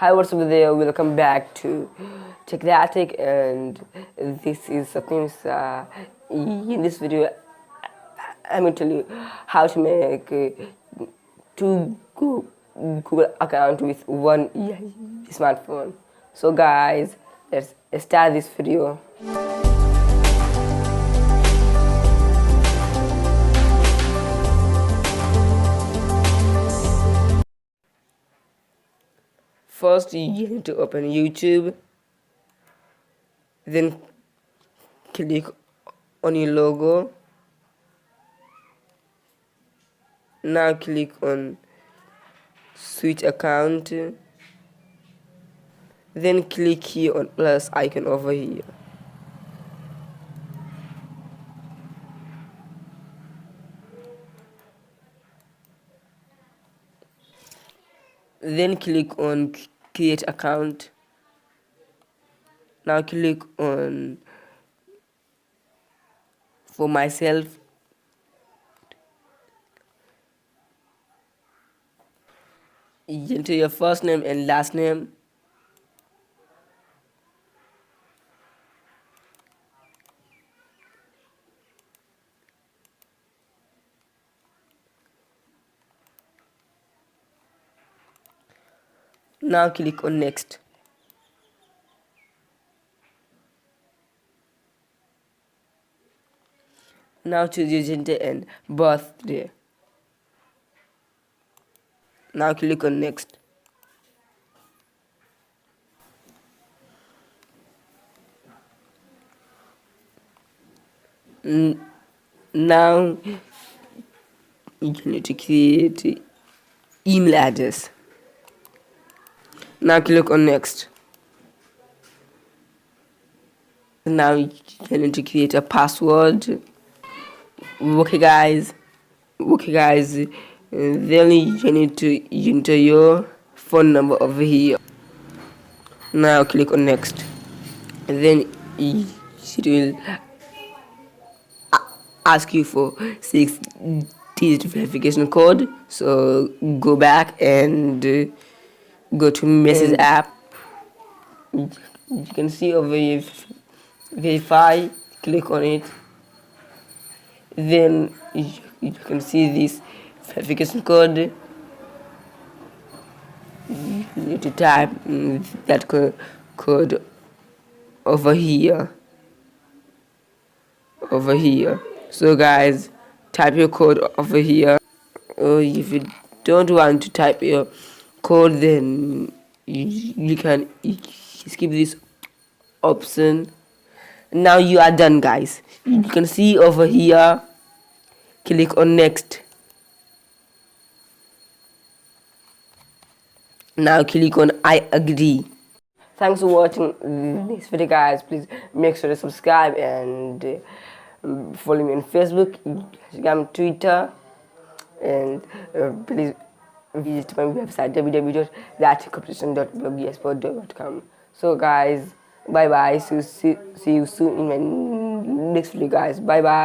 Hi, what's up there? Welcome back to Techdatic, and this is something. In this video, I'm going to tell you how to make two Google account with one smartphone. So, guys, let's start this video. First, you need to open YouTube, then click on your logo. Now click on switch account, then click here on plus icon over here. Then click on create account. Now click on for myself. Enter your first name and last name. Now click on next. Now choose your gender and birthday. Now click on next. Now you need to create email address. Now click on next. Now you need to create a password. Okay guys, then you need to enter your phone number over here. Now click on next, and then it will ask you for 6-digit verification code. So go back and go to message app. You can see over here verify, click on it. Then you can see this verification code. You need to type that code over here. So guys, type your code over here. Or if you don't want to type your code, then you can skip this option. Now you are done, guys. You can see over here, click on next. Now click on I agree. Thanks for watching this video, guys. Please make sure to subscribe and follow me on Facebook, Instagram, Twitter, and please visit my website www.competition.blogspot.com. So guys, bye bye. See you soon in my next video, guys. Bye bye.